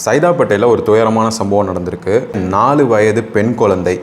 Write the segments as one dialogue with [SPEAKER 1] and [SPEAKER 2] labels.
[SPEAKER 1] சைதாப்பேட்டையில் ஒரு துயரமான சம்பவம் நடந்திருக்கு. 4 வயது பெண் குழந்தை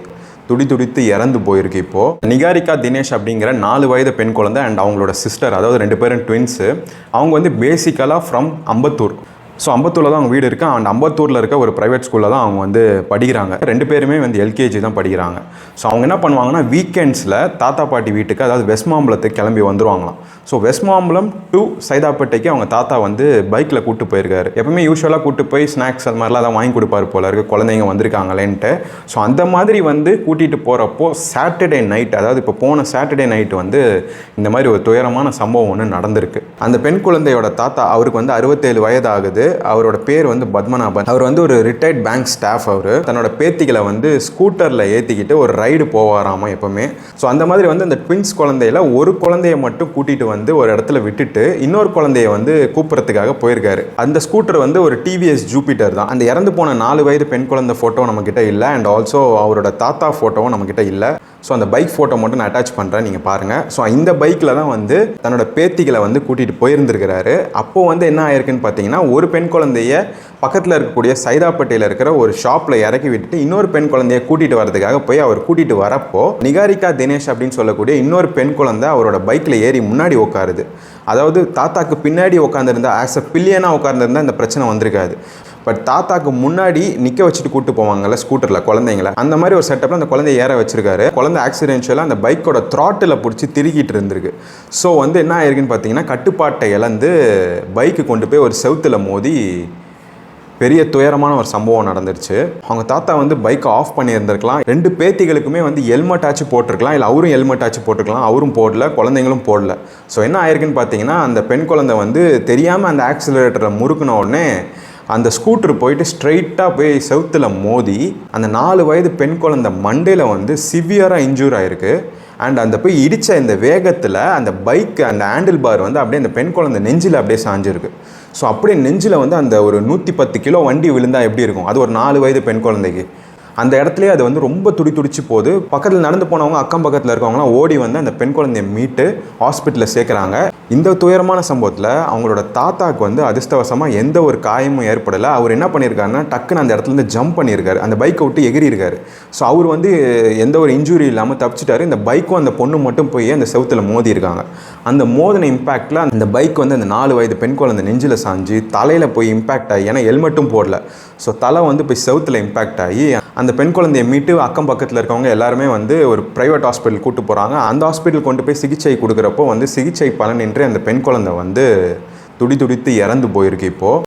[SPEAKER 1] துடிதுடித்து இறந்து போயிருக்கு. இப்போது நிகாரிகா தினேஷ் அப்படிங்கிற 4 வயது பெண் குழந்தை அண்ட் அவங்களோட சிஸ்டர், அதாவது 2 பேரும் ட்வின்ஸு. அவங்க வந்து பேசிக்கலாக ஃப்ரம் அம்பத்தூர். ஸோ அம்பத்தூரில் தான் அவங்க வீடு இருக்குது. அண்ட் அம்பத்தூரில் இருக்க ஒரு ப்ரைவேட் ஸ்கூலில் தான் அவங்க வந்து படிக்கிறாங்க. 2 பேருமே வந்து எல்கேஜி தான் படிக்கிறாங்க. ஸோ அவங்க என்ன பண்ணுவாங்கன்னா, வீக்கெண்ட்ஸில் தாத்தா பாட்டி வீட்டுக்கு, அதாவது வெஸ்ட் மாம்பலத்துக்கு கிளம்பி வந்துருவாங்களாம். ஸோ வெஸ்ட் மாம்பலம் டு சைதாப்பேட்டைக்கு அவங்க தாத்தா வந்து பைக்கில் கூப்பிட்டு போயிருக்காரு. எப்பவுமே யூஸ்வலாக கூப்பிட்டு போய் ஸ்நாக்ஸ் அது மாதிரிலாம் தான் வாங்கி கொடுப்பாரு போல இருக்குது, குழந்தைங்க வந்திருக்காங்களேன்ட்டு. ஸோ அந்த மாதிரி வந்து கூட்டிகிட்டு போகிறப்போ சாட்டர்டே நைட், அதாவது இப்போ போன சாட்டர்டே நைட் வந்து இந்த மாதிரி ஒரு துயரமான சம்பவம் ஒன்று நடந்திருக்கு. அந்த பெண் குழந்தையோட தாத்தா, அவருக்கு வந்து 67 வயது ஆகுது. அவரோட பேர் வந்து பத்மநாபன். அவர் வந்து ஒரு ரிட்டையர்ட் பேங்க் ஸ்டாஃப். அவர் தன்னோட பேத்திகளை வந்து ஸ்கூட்டரில் ஏற்றிக்கிட்டு ஒரு ரைடு போவாராமா எப்பவுமே. ஸோ அந்த மாதிரி வந்து அந்த ட்வின்ஸ் குழந்தையில ஒரு குழந்தைய மட்டும் கூட்டிகிட்டு வந்து ஒரு இடத்துல விட்டுட்டு இன்னொரு குழந்தைய வந்து கூப்பிட்றதுக்காக போயிருக்காரு. அந்த ஸ்கூட்டர் வந்து ஒரு டிவிஎஸ் ஜூபிட்டர் தான். அந்த இறந்து போன 4 வயது பெண் குழந்தை ஃபோட்டோ நம்மக்கிட்ட இல்லை. அண்ட் ஆல்சோ அவரோட தாத்தா ஃபோட்டோவும் நம்மக்கிட்ட இல்லை. ஸோ அந்த பைக் ஃபோட்டோ மட்டும் நான் அட்டாச் பண்ணுறேன், நீங்கள் பாருங்கள். ஸோ இந்த பைக்கில் தான் வந்து தன்னோட பேத்திகளை வந்து கூட்டிகிட்டு போயிருந்துருக்கிறாரு. அப்போது வந்து என்ன ஆயிருக்குன்னு பார்த்தீங்கன்னா, ஒரு பெண் குழந்தைய பக்கத்தில் இருக்கக்கூடிய சைதாப்பேட்டையில் இருக்கிற ஒரு ஷாப்பில் இறக்கி விட்டுட்டு இன்னொரு பெண் குழந்தைய கூட்டிகிட்டு வரதுக்காக போய் அவர் கூட்டிகிட்டு வரப்போ நிகாரிகா தினேஷ் அப்படின்னு சொல்லக்கூடிய இன்னொரு பெண் குழந்தை அவரோட பைக்கில் ஏறி முன்னாடி உட்காருது. அதாவது தாத்தாக்கு பின்னாடி உட்காந்துருந்தா, ஆஸ் அ பில்லியனாக உட்காந்துருந்தா இந்த பிரச்சனை வந்திருக்காது. பட் தாத்தாக்கு முன்னாடி நிற்க வச்சுட்டு கூப்பிட்டு போவாங்கல்ல ஸ்கூட்டரில் குழந்தைங்களை, அந்த மாதிரி ஒரு செட்டப்பில் அந்த குழந்தைய ஏற வச்சிருக்காரு. குழந்தை ஆக்சிடென்ஷியலாக அந்த பைக்கோட த்ராட்டில் பிடிச்சி திருக்கிட்டு இருந்திருக்கு. ஸோ வந்து என்ன ஆயிருக்குன்னு பார்த்தீங்கன்னா, கட்டுப்பாட்டை இழந்து பைக்கு கொண்டு போய் ஒரு செவுத்தில் மோதி பெரிய துயரமான ஒரு சம்பவம் நடந்துருச்சு. அவங்க தாத்தா வந்து பைக்கை ஆஃப் பண்ணியிருந்திருக்கலாம். 2 பேத்திகளுக்குமே வந்து ஹெல்மெட் ஆச்சு போட்டிருக்கலாம், இல்லை அவரும் ஹெல்மெட் ஆச்சு போட்டிருக்கலாம். அவரும் போடல, குழந்தைங்களும் போடல. ஸோ என்ன ஆயிருக்குன்னு பார்த்தீங்கன்னா, அந்த பெண் குழந்தை வந்து தெரியாமல் அந்த ஆக்சிலரேட்டரை முறுக்குன உடனே அந்த ஸ்கூட்டர் போயிட்டு ஸ்ட்ரெயிட்டாக போய் செவுத்தில் மோதி அந்த 4 வயது பெண் குழந்தை மண்டையில் வந்து சிவியராக இன்ஜூர் ஆகிருக்கு. அண்ட் அந்த போய் இடித்த இந்த வேகத்தில் அந்த பைக்கு, அந்த ஹேண்டில் பார் வந்து அப்படியே அந்த பெண் குழந்தை நெஞ்சில் அப்படியே சாஞ்சிருக்கு. ஸோ அப்படியே நெஞ்சில் வந்து அந்த ஒரு 110 கிலோ வண்டி விழுந்தால் எப்படி இருக்கும், அது ஒரு 4 வயது பெண் குழந்தைக்கு. அந்த இடத்துலேயே அது வந்து ரொம்ப துடிச்சு போகுது. பக்கத்தில் நடந்து போனவங்க, அக்கம் பக்கத்தில் இருக்கவங்களாம் ஓடி வந்து அந்த பெண் குழந்தைய மீட்டு ஹாஸ்பிட்டலில் சேர்க்குறாங்க. இந்த துயரமான சம்பவத்தில் அவங்களோட தாத்தாவுக்கு வந்து அதிர்ஷ்டவசமாக எந்த ஒரு காயமும் ஏற்படலை. அவர் என்ன பண்ணியிருக்காருன்னா, டக்குன்னு அந்த இடத்துலேருந்து ஜம்ப் பண்ணியிருக்காரு, அந்த பைக்கை விட்டு எகிரியிருக்காரு. ஸோ அவர் வந்து எந்த ஒரு இன்ஜுரி இல்லாமல் தப்பிச்சிட்டாரு. இந்த பைக்கும் அந்த பொண்ணு மட்டும் போய் அந்த செவுத்தில் மோதி இருக்காங்க. அந்த மோதின இம்பேக்டில் அந்த பைக் வந்து அந்த 4 வயது பெண் குழந்தை நெஞ்சில் சாஞ்சு தலையில் போய் இம்பேக்ட் ஆகி, ஏன்னா ஹெல்மெட்டும் போடல, ஸோ தலை வந்து போய் செவுத்தில் இம்பேக்ட் ஆகி அந்த பெண் குழந்தையை மீட்டு அக்கம் பக்கத்தில் இருக்கவங்க எல்லாருமே வந்து ஒரு ப்ரைவேட் ஹாஸ்பிட்டல் கூட்டு போகிறாங்க. அந்த ஹாஸ்பிட்டல் கொண்டு போய் சிகிச்சை கொடுக்குறப்போ வந்து சிகிச்சை பலனின்றி அந்த பெண் குழந்தை வந்து துடித்து இறந்து போயிருக்கு இப்போது.